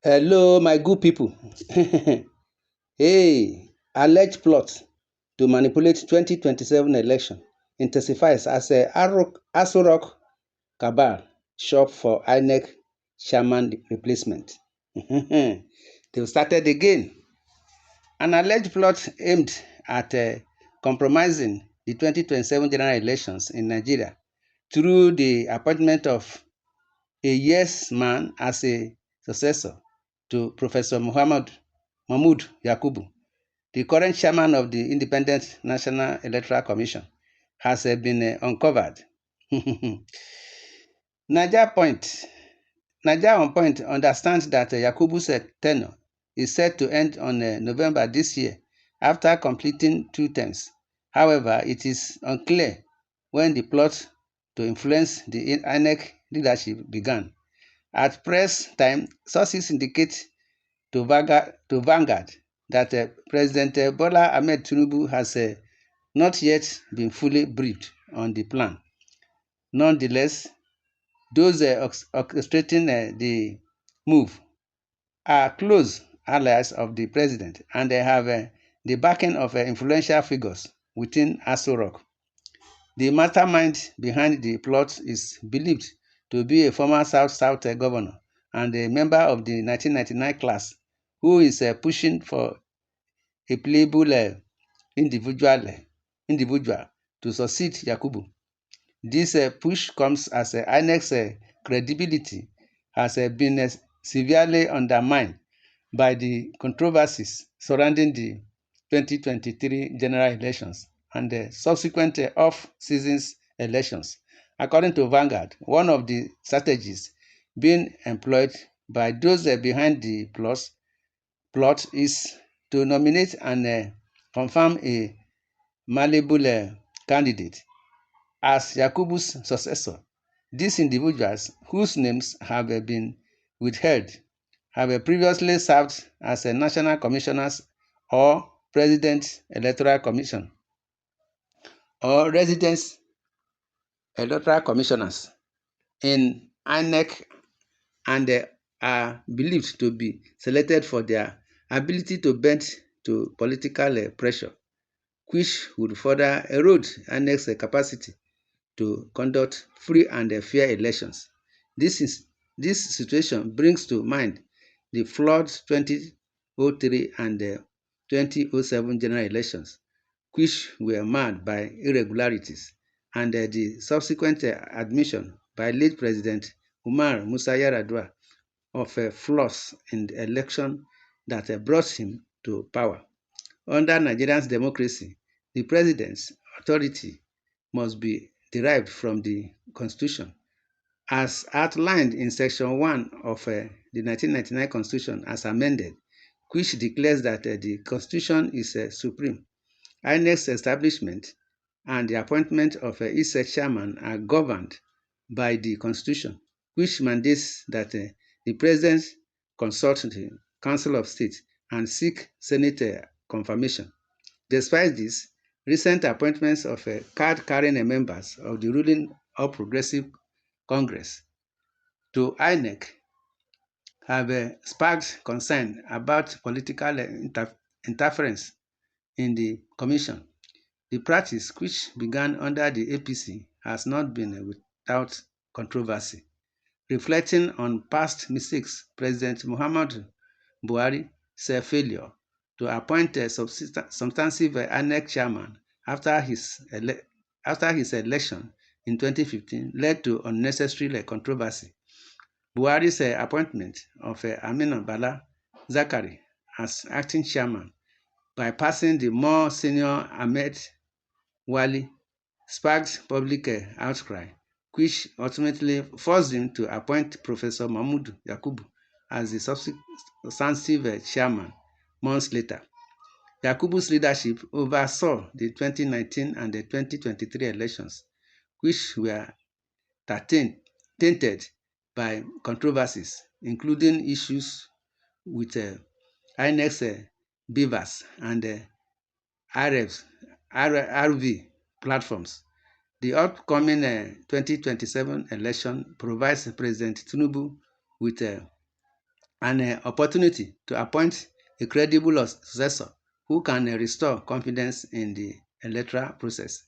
Hello, my good people. Hey, alleged plot to manipulate 2027 election intensifies as a Aso Rock Cabal shop for Inec chairman replacement. They started again. An alleged plot aimed at compromising the 2027 general elections in Nigeria through the appointment of a yes man as a successor to Professor Mahmoud Yakubu, the current chairman of the Independent National Electoral Commission, has been uncovered. Naija Onpoint understands that Yakubu's tenure is set to end on November this year after completing 2 terms. However, it is unclear when the plot to influence the Inec leadership began. At press time, sources indicate to Vanguard that President Bola Ahmed Tinubu has not yet been fully briefed on the plan. Nonetheless, those orchestrating the move are close allies of the president, and they have the backing of influential figures within Aso Rock. The mastermind behind the plot is believed to be a former South governor and a member of the 1999 class who is pushing for a playable individual to succeed Yakubu. This push comes as INEC's credibility has been severely undermined by the controversies surrounding the 2023 general elections and the subsequent off-season elections. According to Vanguard, one of the strategies being employed by those behind the plot is to nominate and confirm a malleable candidate as Yakubu's successor. These individuals, whose names have been withheld, have previously served as national commissioners or president electoral commission or residence electoral commissioners in Inec and are believed to be selected for their ability to bend to political pressure, which would further erode Inec's capacity to conduct free and fair elections. This situation brings to mind the flawed 2003 and 2007 general elections, which were marred by irregularities, and the subsequent admission by late President Umar Musa Yar'Adua of flaws in the election that brought him to power. Under Nigerian democracy, the president's authority must be derived from the Constitution, as outlined in Section 1 of the 1999 Constitution as amended, which declares that the Constitution is supreme. INEC's establishment and the appointment of its chairman are governed by the Constitution, which mandates that the President consult the Council of State and seek Senate confirmation. Despite this, recent appointments of card-carrying members of the ruling All Progressive Congress to Inec have sparked concern about political interference in the commission. The practice, which began under the APC, has not been without controversy. Reflecting on past mistakes, President Muhammadu Buhari's failure to appoint a substantive INEC chairman after his election in 2015 led to unnecessary controversy. Buhari's appointment of Aminu Bala Zakari as acting chairman, bypassing the more senior Ahmed Wali, sparked public outcry, which ultimately forced him to appoint Professor Mahmoud Yakubu as the substantive chairman months later. Yakubu's leadership oversaw the 2019 and the 2023 elections, which were tainted by controversies, including issues with INEC's beavers and RV platforms. The upcoming 2027 election provides President Tinubu with an opportunity to appoint a credible successor who can restore confidence in the electoral process.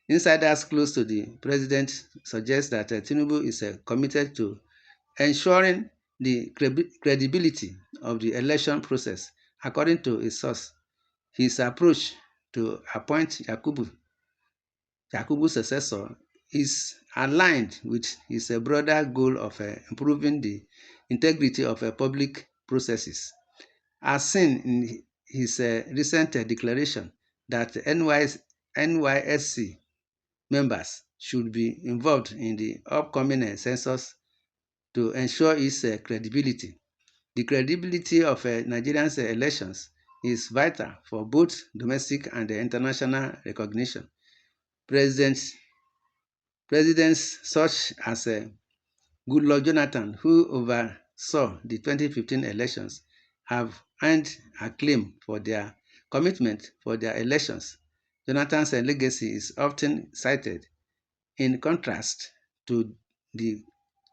Insiders close to the president suggest that Tinubu is committed to ensuring the credibility of the election process. According to a source, his approach to appoint Yakubu's successor is aligned with his broader goal of improving the integrity of public processes, as seen in his recent declaration that NYSC members should be involved in the upcoming census to ensure its credibility. The credibility of Nigerian elections is vital for both domestic and international recognition. Presidents, presidents such as Goodluck Jonathan, who oversaw the 2015 elections, have earned acclaim for their commitment for their elections. Jonathan's legacy is often cited in contrast to the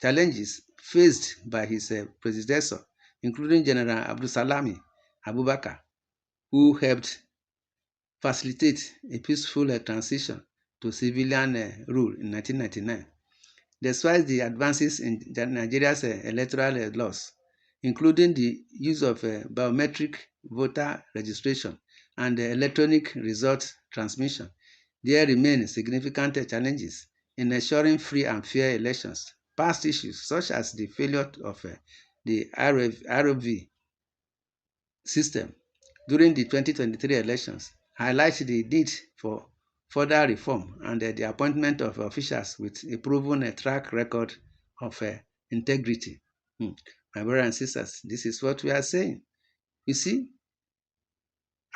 challenges faced by his predecessor, including General Abdulsalami Abubakar, who helped facilitate a peaceful transition to civilian rule in 1999. Despite the advances in Nigeria's electoral laws, including the use of biometric voter registration and electronic result transmission, there remain significant challenges in ensuring free and fair elections. Past issues, such as the failure of the ROV system during the 2023 elections, highlight the need for further reform and the appointment of officials with a proven track record of integrity. My brothers and sisters, this is what we are saying. You see,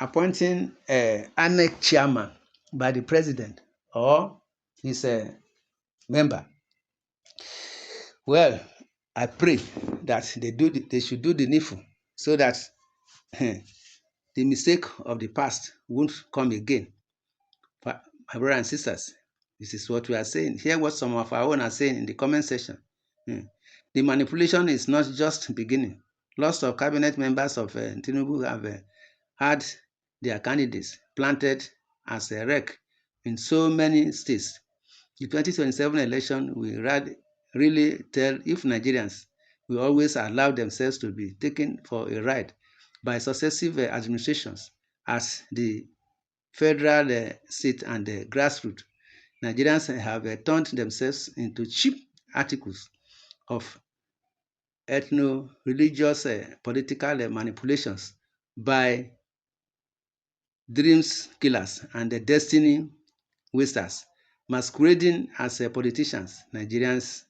appointing Inec chairman by the president or his member. Well, I pray that they should do the needful so that the mistake of the past won't come again. But my brothers and sisters, this is what we are saying. Hear what some of our own are saying in the comment section. The manipulation is not just beginning. Lots of cabinet members of Tinubu have had their candidates planted as a wreck in so many states. The 2027 election will really tell if Nigerians will always allow themselves to be taken for a ride by successive administrations as the federal, state, and grassroots. Nigerians have turned themselves into cheap articles of ethno-religious political manipulations by dreams killers and destiny wasters masquerading as politicians. Nigerians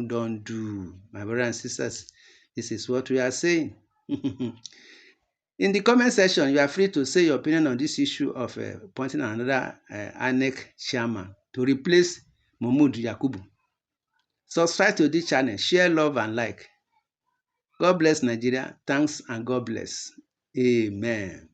don't do. My brothers and sisters, this is what we are saying. In the comment section, you are free to say your opinion on this issue of appointing another Inec chairman to replace Mahmood Yakubu. Subscribe to this channel, share, love, and like. God bless Nigeria. Thanks and God bless. Amen.